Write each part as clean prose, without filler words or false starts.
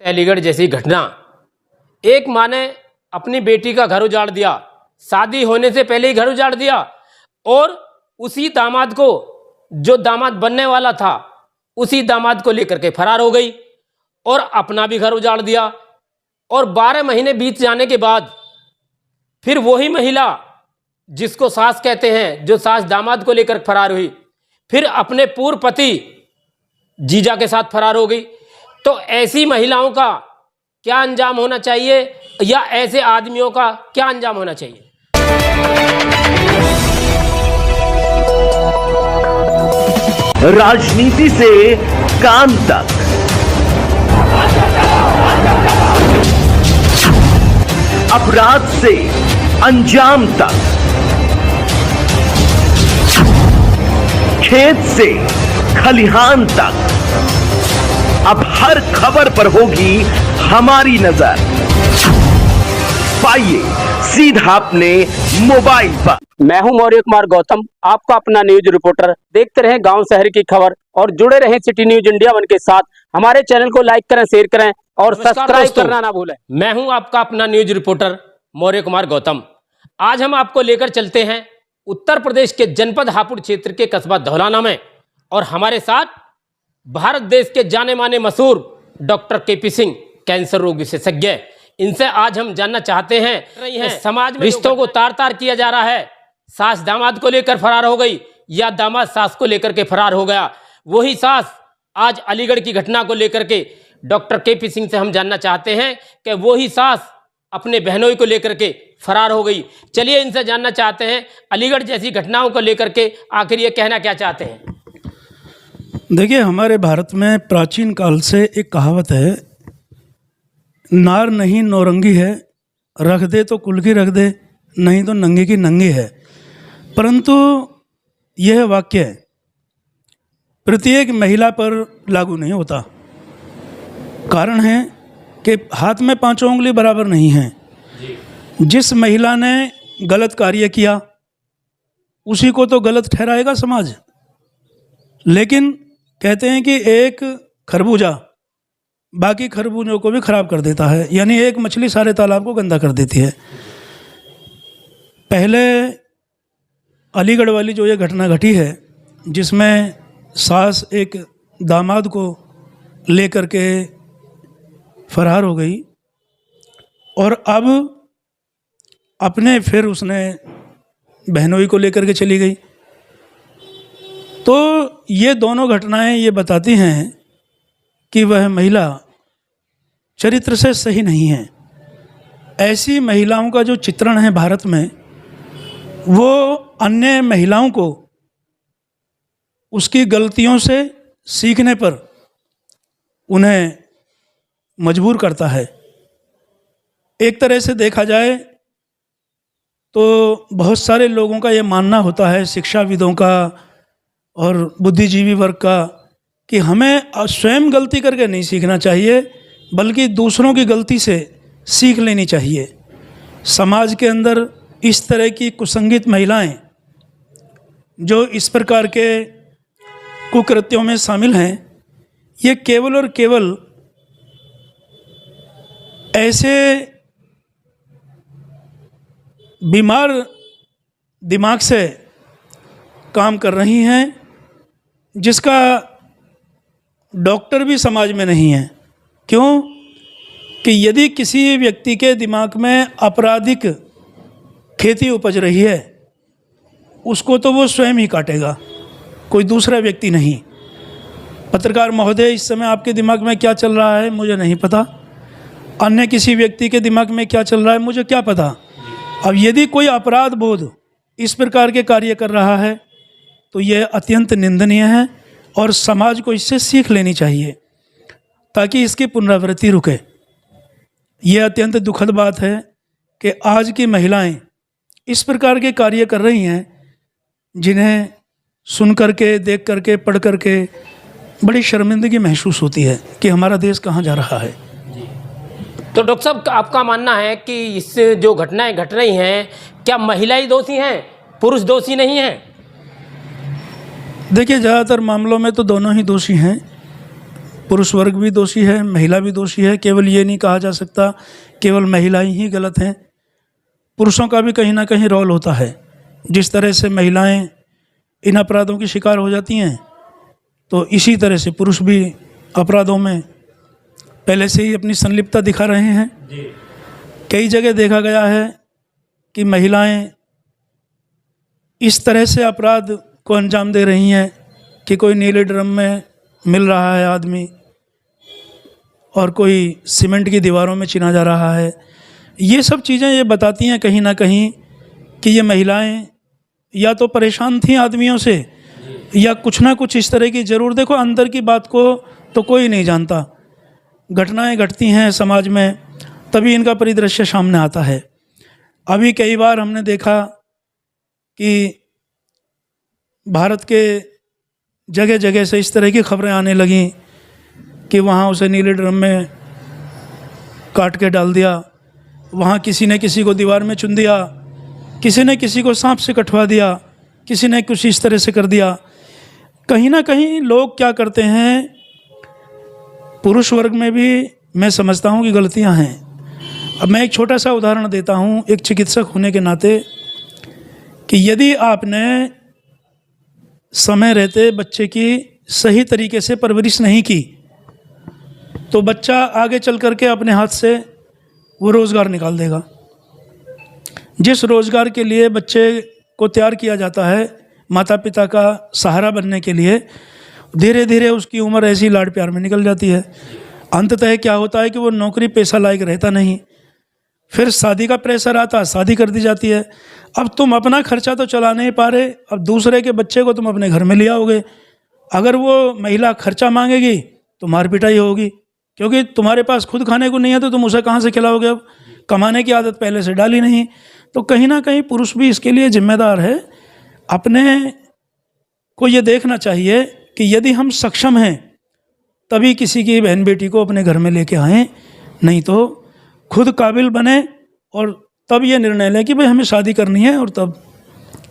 अलीगढ़ जैसी घटना, एक माँ ने अपनी बेटी का घर उजाड़ दिया, शादी होने से पहले ही घर उजाड़ दिया और उसी दामाद को, जो दामाद बनने वाला था, उसी दामाद को लेकर के फरार हो गई और अपना भी घर उजाड़ दिया। और 12 महीने बीत जाने के बाद फिर वही महिला, जिसको सास कहते हैं, जो सास दामाद को लेकर फरार हुई, फिर अपने पूर्व पति जीजा के साथ फरार हो गई। तो ऐसी महिलाओं का क्या अंजाम होना चाहिए या ऐसे आदमियों का क्या अंजाम होना चाहिए? राजनीति से काम तक, अपराध से अंजाम तक, खेत से खलिहान तक, अब हर खबर पर होगी हमारी नजर। पाइए सीधा अपने मोबाइल पर। मैं हूं मौर्य कुमार गौतम, आपका अपना न्यूज रिपोर्टर। देखते रहें गांव शहर की खबर और जुड़े रहें सिटी न्यूज इंडिया वन के साथ। हमारे चैनल को लाइक करें, शेयर करें और सब्सक्राइब करना ना भूलें। मैं हूं आपका अपना न्यूज रिपोर्टर मौर्य कुमार गौतम। आज हम आपको लेकर चलते हैं उत्तर प्रदेश के जनपद हापुड़ क्षेत्र के कस्बा धौलाना में, और हमारे साथ भारत देश के जाने माने मशहूर डॉक्टर केपी सिंह, कैंसर रोग विशेषज्ञ। इनसे आज हम जानना चाहते हैं समाज में रिश्तों को तार तार किया जा रहा है। सास दामाद को लेकर फरार हो गई या दामाद सास को लेकर के फरार हो गया। वही सास आज अलीगढ़ की घटना को लेकर के डॉक्टर केपी सिंह से हम जानना चाहते हैं कि वही सास अपने बहनोई को लेकर के फरार हो गई। चलिए इनसे जानना चाहते हैं अलीगढ़ जैसी घटनाओं को लेकर के आखिर ये कहना क्या चाहते हैं। देखिए, हमारे भारत में प्राचीन काल से एक कहावत है, नार नहीं नौरंगी है, रख दे तो कुल की रख दे, नहीं तो नंगे की नंगी है। परंतु यह वाक्य प्रत्येक महिला पर लागू नहीं होता। कारण है कि हाथ में पांचों उंगली बराबर नहीं हैं। जिस महिला ने गलत कार्य किया उसी को तो गलत ठहराएगा समाज। लेकिन कहते हैं कि एक खरबूजा बाकी खरबूजों को भी खराब कर देता है, यानी एक मछली सारे तालाब को गंदा कर देती है। पहले अलीगढ़ वाली जो ये घटना घटी है, जिसमें सास एक दामाद को लेकर के फरार हो गई और अब अपने फिर उसने बहनोई को लेकर के चली गई, तो ये दोनों घटनाएं ये बताती हैं कि वह महिला चरित्र से सही नहीं है। ऐसी महिलाओं का जो चित्रण है भारत में, वो अन्य महिलाओं को उसकी गलतियों से सीखने पर उन्हें मजबूर करता है। एक तरह से देखा जाए तो बहुत सारे लोगों का ये मानना होता है, शिक्षाविदों का और बुद्धिजीवी वर्ग का, कि हमें स्वयं गलती करके नहीं सीखना चाहिए, बल्कि दूसरों की गलती से सीख लेनी चाहिए। समाज के अंदर इस तरह की कुसंगित महिलाएं जो इस प्रकार के कुकृत्यों में शामिल हैं, ये केवल और केवल ऐसे बीमार दिमाग से काम कर रही हैं जिसका डॉक्टर भी समाज में नहीं है। क्यों? कि यदि किसी व्यक्ति के दिमाग में आपराधिक खेती उपज रही है, उसको तो वो स्वयं ही काटेगा, कोई दूसरा व्यक्ति नहीं। पत्रकार महोदय, इस समय आपके दिमाग में क्या चल रहा है मुझे नहीं पता, अन्य किसी व्यक्ति के दिमाग में क्या चल रहा है मुझे क्या पता। अब यदि कोई अपराध बोध इस प्रकार के कार्य कर रहा है तो यह अत्यंत निंदनीय है और समाज को इससे सीख लेनी चाहिए ताकि इसकी पुनरावृत्ति रुके। यह अत्यंत दुखद बात है कि आज की महिलाएं इस प्रकार के कार्य कर रही हैं, जिन्हें सुन करके, देख करके, पढ़ करके बड़ी शर्मिंदगी महसूस होती है कि हमारा देश कहाँ जा रहा है। तो डॉक्टर साहब, आपका मानना है कि इस जो घटनाएं घट रही हैं, क्या महिलाएं दोषी हैं, पुरुष दोषी नहीं हैं? देखिए, ज़्यादातर मामलों में तो दोनों ही दोषी हैं। पुरुष वर्ग भी दोषी है, महिला भी दोषी है। केवल ये नहीं कहा जा सकता केवल महिलाएं ही गलत हैं, पुरुषों का भी कहीं ना कहीं रोल होता है। जिस तरह से महिलाएं इन अपराधों की शिकार हो जाती हैं, तो इसी तरह से पुरुष भी अपराधों में पहले से ही अपनी संलिप्तता दिखा रहे हैं। कई जगह देखा गया है कि महिलाएं इस तरह से अपराध को अंजाम दे रही हैं कि कोई नीले ड्रम में मिल रहा है आदमी और कोई सीमेंट की दीवारों में चिना जा रहा है। ये सब चीज़ें ये बताती हैं कहीं ना कहीं कि ये महिलाएं या तो परेशान थीं आदमियों से, या कुछ ना कुछ इस तरह की ज़रूर। देखो, अंदर की बात को तो कोई नहीं जानता, घटनाएं घटती हैं समाज में तभी इनका परिदृश्य सामने आता है। अभी कई बार हमने देखा कि भारत के जगह जगह से इस तरह की खबरें आने लगीं कि वहाँ उसे नीले ड्रम में काट के डाल दिया, वहाँ किसी ने किसी को दीवार में चुन दिया, किसी ने किसी को सांप से कटवा दिया, किसी ने कुछ इस तरह से कर दिया। कहीं ना कहीं लोग क्या करते हैं, पुरुष वर्ग में भी मैं समझता हूँ कि गलतियाँ हैं। अब मैं एक छोटा सा उदाहरण देता हूँ एक चिकित्सक होने के नाते, कि यदि आपने समय रहते बच्चे की सही तरीके से परवरिश नहीं की तो बच्चा आगे चल कर के अपने हाथ से वो रोज़गार निकाल देगा। जिस रोज़गार के लिए बच्चे को तैयार किया जाता है माता पिता का सहारा बनने के लिए, धीरे धीरे उसकी उम्र ऐसी लाड़ प्यार में निकल जाती है। अंततः क्या होता है कि वो नौकरी पेशा लायक रहता नहीं, फिर शादी का प्रेशर आता, शादी कर दी जाती है। अब तुम अपना खर्चा तो चला नहीं पा रहे, अब दूसरे के बच्चे को तुम अपने घर में ले आओगे। अगर वो महिला खर्चा मांगेगी तो मार पिटाई होगी, क्योंकि तुम्हारे पास खुद खाने को नहीं है तो तुम उसे कहाँ से खिलाओगे। अब कमाने की आदत पहले से डाली नहीं, तो कहीं ना कहीं पुरुष भी इसके लिए जिम्मेदार है। अपने को ये देखना चाहिए कि यदि हम सक्षम हैं तभी किसी की बहन बेटी को अपने घर में लेके आएँ, नहीं तो खुद काबिल बने और तब ये निर्णय लें कि भाई हमें शादी करनी है और तब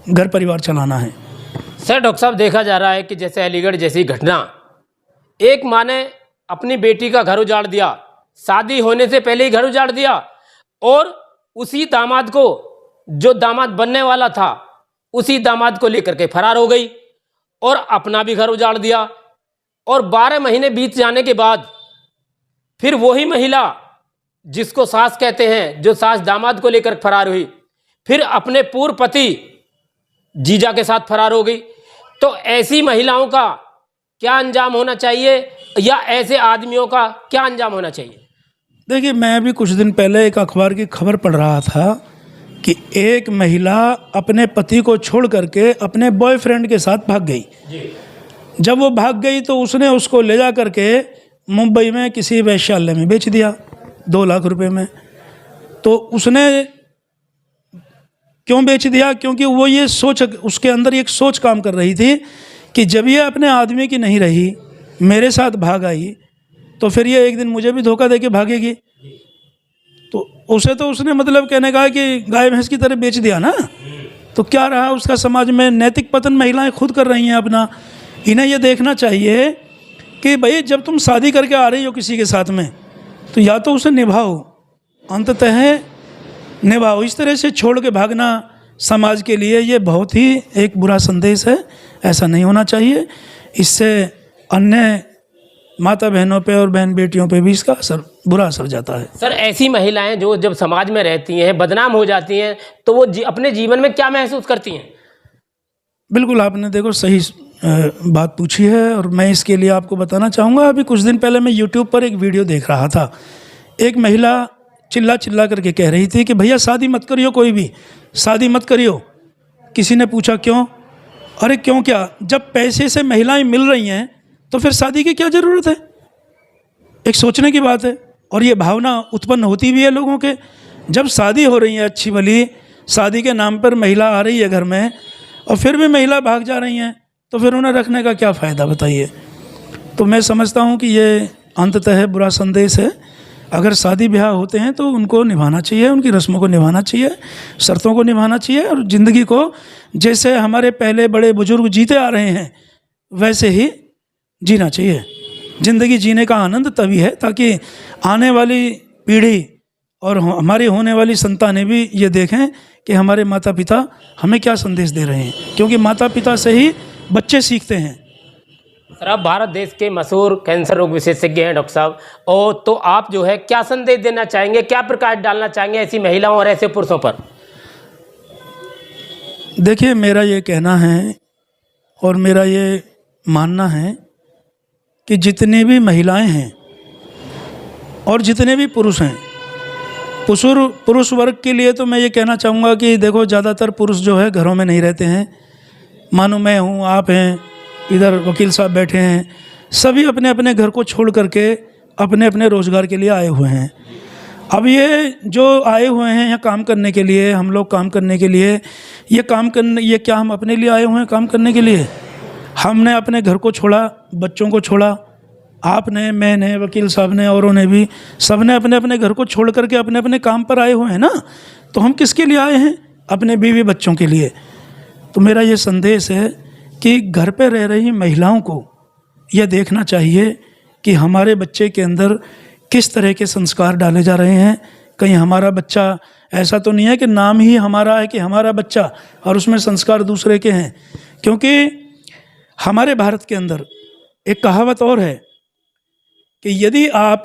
घर परिवार चलाना है। सर, डॉक्टर साहब, देखा जा रहा है कि जैसे अलीगढ़ जैसी घटना, एक माँ ने अपनी बेटी का घर उजाड़ दिया, शादी होने से पहले ही घर उजाड़ दिया, और उसी दामाद को, जो दामाद बनने वाला था, उसी दामाद को लेकर के फरार हो गई और अपना भी घर उजाड़ दिया। और 12 महीने बीत जाने के बाद फिर वही महिला, जिसको सास कहते हैं, जो सास दामाद को लेकर फरार हुई, फिर अपने पूर्व पति जीजा के साथ फरार हो गई। तो ऐसी महिलाओं का क्या अंजाम होना चाहिए, या ऐसे आदमियों का क्या अंजाम होना चाहिए? देखिए, मैं अभी कुछ दिन पहले एक अखबार की खबर पढ़ रहा था कि एक महिला अपने पति को छोड़ करके अपने बॉयफ्रेंड के साथ भाग गई। जब वो भाग गई तो उसने उसको ले जा करके मुंबई में किसी वैश्यालय में बेच दिया 2 लाख रुपए में। तो उसने क्यों बेच दिया? क्योंकि वो ये सोच, उसके अंदर एक सोच काम कर रही थी कि जब ये अपने आदमी की नहीं रही, मेरे साथ भाग आई, तो फिर ये एक दिन मुझे भी धोखा दे के भागेगी। तो उसे तो उसने मतलब कहने का कि गाय भैंस की तरह बेच दिया ना। तो क्या रहा उसका समाज में? नैतिक पतन महिलाएं खुद कर रही हैं अपना। इन्हें ये देखना चाहिए कि भाई जब तुम शादी करके आ रही हो किसी के साथ में, तो या तो उसे निभाओ, अंततः निभाओ। इस तरह से छोड़ के भागना समाज के लिए ये बहुत ही एक बुरा संदेश है, ऐसा नहीं होना चाहिए। इससे अन्य माता बहनों पे और बहन बेटियों पे भी इसका असर, बुरा असर जाता है। सर, ऐसी महिलाएं जो जब समाज में रहती हैं, बदनाम हो जाती हैं, तो वो अपने जीवन में क्या महसूस करती हैं? बिल्कुल, आपने देखो सही बात पूछी है, और मैं इसके लिए आपको बताना चाहूँगा। अभी कुछ दिन पहले मैं यूट्यूब पर एक वीडियो देख रहा था। एक महिला चिल्ला चिल्ला करके कह रही थी कि भैया शादी मत करियो, कोई भी शादी मत करियो। किसी ने पूछा क्यों? अरे क्यों क्या, जब पैसे से महिलाएं मिल रही हैं तो फिर शादी की क्या ज़रूरत है? एक सोचने की बात है। और ये भावना उत्पन्न होती भी है लोगों के। जब शादी हो रही है अच्छी भली, शादी के नाम पर महिला आ रही है घर में, और फिर भी महिला भाग जा रही हैं, तो फिर उन्हें रखने का क्या फ़ायदा, बताइए। तो मैं समझता हूँ कि ये अंततः बुरा संदेश है। अगर शादी ब्याह होते हैं तो उनको निभाना चाहिए, उनकी रस्मों को निभाना चाहिए, शर्तों को निभाना चाहिए, और ज़िंदगी को जैसे हमारे पहले बड़े बुजुर्ग जीते आ रहे हैं वैसे ही जीना चाहिए। ज़िंदगी जीने का आनंद तभी है ताकि आने वाली पीढ़ी और हमारी होने वाली संतानें भी ये देखें कि हमारे माता पिता हमें क्या संदेश दे रहे हैं, क्योंकि माता पिता से ही बच्चे सीखते हैं। सर, आप भारत देश के मशहूर कैंसर रोग विशेषज्ञ हैं डॉक्टर साहब, और तो आप जो है क्या संदेश देना चाहेंगे, क्या प्रकाश डालना चाहेंगे ऐसी महिलाओं और ऐसे पुरुषों पर? देखिए, मेरा ये कहना है और मेरा ये मानना है कि जितनी भी महिलाएं हैं और जितने भी पुरुष हैं, पुरुष वर्ग के लिए तो मैं ये कहना चाहूँगा कि देखो, ज़्यादातर पुरुष जो है घरों में नहीं रहते हैं। मानो मैं हूँ, आप हैं, इधर वकील साहब बैठे हैं, सभी अपने अपने घर को छोड़ करके अपने अपने रोज़गार के लिए आए हुए हैं। अब ये जो आए हुए हैं यहाँ काम करने के लिए, हम लोग काम करने के लिए, ये क्या हम अपने लिए आए हुए हैं काम करने के लिए? हमने अपने घर को छोड़ा, बच्चों को छोड़ा, आपने, मैंने, वकील साहब ने, औरों ने भी, सब ने अपने अपने घर को छोड़ करके अपने अपने काम पर आए हुए हैं ना। तो हम किसके लिए आए हैं? अपने बीवी बच्चों के लिए। तो मेरा ये संदेश है कि घर पे रह रही महिलाओं को यह देखना चाहिए कि हमारे बच्चे के अंदर किस तरह के संस्कार डाले जा रहे हैं। कहीं हमारा बच्चा ऐसा तो नहीं है कि नाम ही हमारा है कि हमारा बच्चा, और उसमें संस्कार दूसरे के हैं। क्योंकि हमारे भारत के अंदर एक कहावत और है कि यदि आप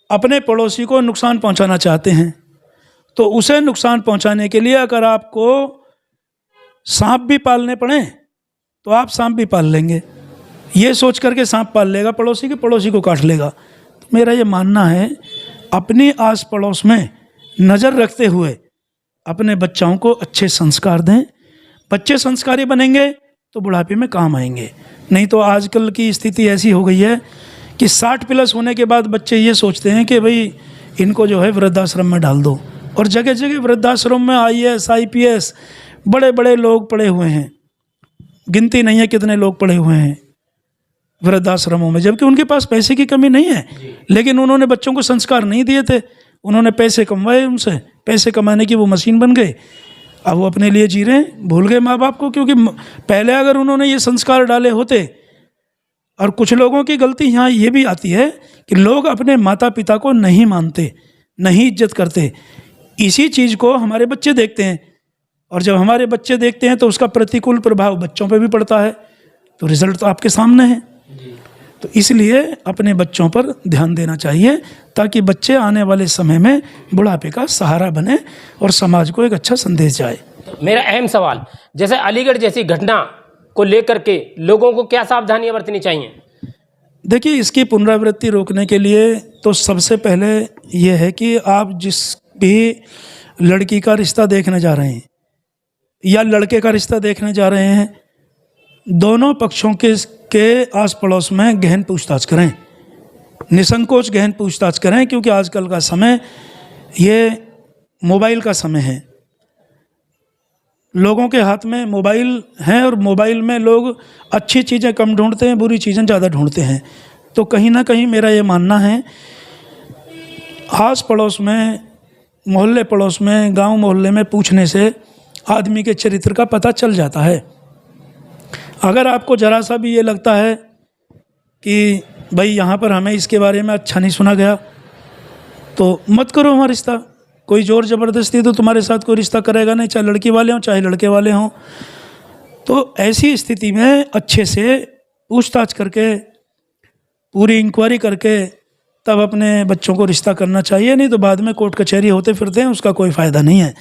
अपने पड़ोसी को नुकसान पहुंचाना चाहते हैं तो उसे नुकसान पहुंचाने के लिए अगर आपको सांप भी पालने पड़े तो आप सांप भी पाल लेंगे। ये सोच करके सांप पाल लेगा पड़ोसी के, पड़ोसी को काट लेगा। तो मेरा ये मानना है, अपनी आस पड़ोस में नज़र रखते हुए अपने बच्चों को अच्छे संस्कार दें। बच्चे संस्कारी बनेंगे तो बुढ़ापे में काम आएंगे। नहीं तो आजकल की स्थिति ऐसी हो गई है कि 60 प्लस होने के बाद बच्चे ये सोचते हैं कि भाई इनको जो है वृद्धाश्रम में डाल दो, और जगह जगह वृद्धाश्रम में IAS IPS बड़े बड़े लोग पड़े हुए हैं। गिनती नहीं है कितने लोग पड़े हुए हैं वृद्धाश्रमों में, जबकि उनके पास पैसे की कमी नहीं है, लेकिन उन्होंने बच्चों को संस्कार नहीं दिए थे। उन्होंने पैसे कमवाए, उनसे पैसे कमाने की वो मशीन बन गए। अब वो अपने लिए जी रहे हैं, भूल गए माँ बाप को। क्योंकि पहले अगर उन्होंने ये संस्कार डाले होते। और कुछ लोगों की गलती यहाँ ये भी आती है कि लोग अपने माता पिता को नहीं मानते, नहीं इज्जत करते। इसी चीज़ को हमारे बच्चे देखते हैं, और जब हमारे बच्चे देखते हैं तो उसका प्रतिकूल प्रभाव बच्चों पे भी पड़ता है। तो रिजल्ट तो आपके सामने है। तो इसलिए अपने बच्चों पर ध्यान देना चाहिए ताकि बच्चे आने वाले समय में बुढ़ापे का सहारा बने और समाज को एक अच्छा संदेश जाए। मेरा अहम सवाल, जैसे अलीगढ़ जैसी घटना को लेकर के लोगों को क्या सावधानियां बरतनी चाहिए? देखिए, इसकी पुनरावृत्ति रोकने के लिए तो सबसे पहले ये है कि आप जिस भी लड़की का रिश्ता देखने जा रहे हैं या लड़के का रिश्ता देखने जा रहे हैं, दोनों पक्षों के आस पड़ोस में गहन पूछताछ करें, निसंकोच गहन पूछताछ करें। क्योंकि आजकल का समय ये मोबाइल का समय है। लोगों के हाथ में मोबाइल है और मोबाइल में लोग अच्छी चीज़ें कम ढूंढते हैं, बुरी चीज़ें ज़्यादा ढूंढते हैं। तो कहीं ना कहीं मेरा ये मानना है, आस पड़ोस में, मोहल्ले पड़ोस में, गांव मोहल्ले में पूछने से आदमी के चरित्र का पता चल जाता है। अगर आपको ज़रा सा भी ये लगता है कि भाई यहाँ पर हमें इसके बारे में अच्छा नहीं सुना गया, तो मत करो वहाँ रिश्ता। कोई ज़ोर ज़बरदस्ती तो तुम्हारे साथ कोई रिश्ता करेगा नहीं, चाहे लड़की वाले हों चाहे लड़के वाले हों। तो ऐसी स्थिति में अच्छे से पूछताछ करके, पूरी इंक्वायरी करके तब अपने बच्चों को रिश्ता करना चाहिए। नहीं तो बाद में कोर्ट कचहरी होते फिरते हैं, उसका कोई फ़ायदा नहीं है।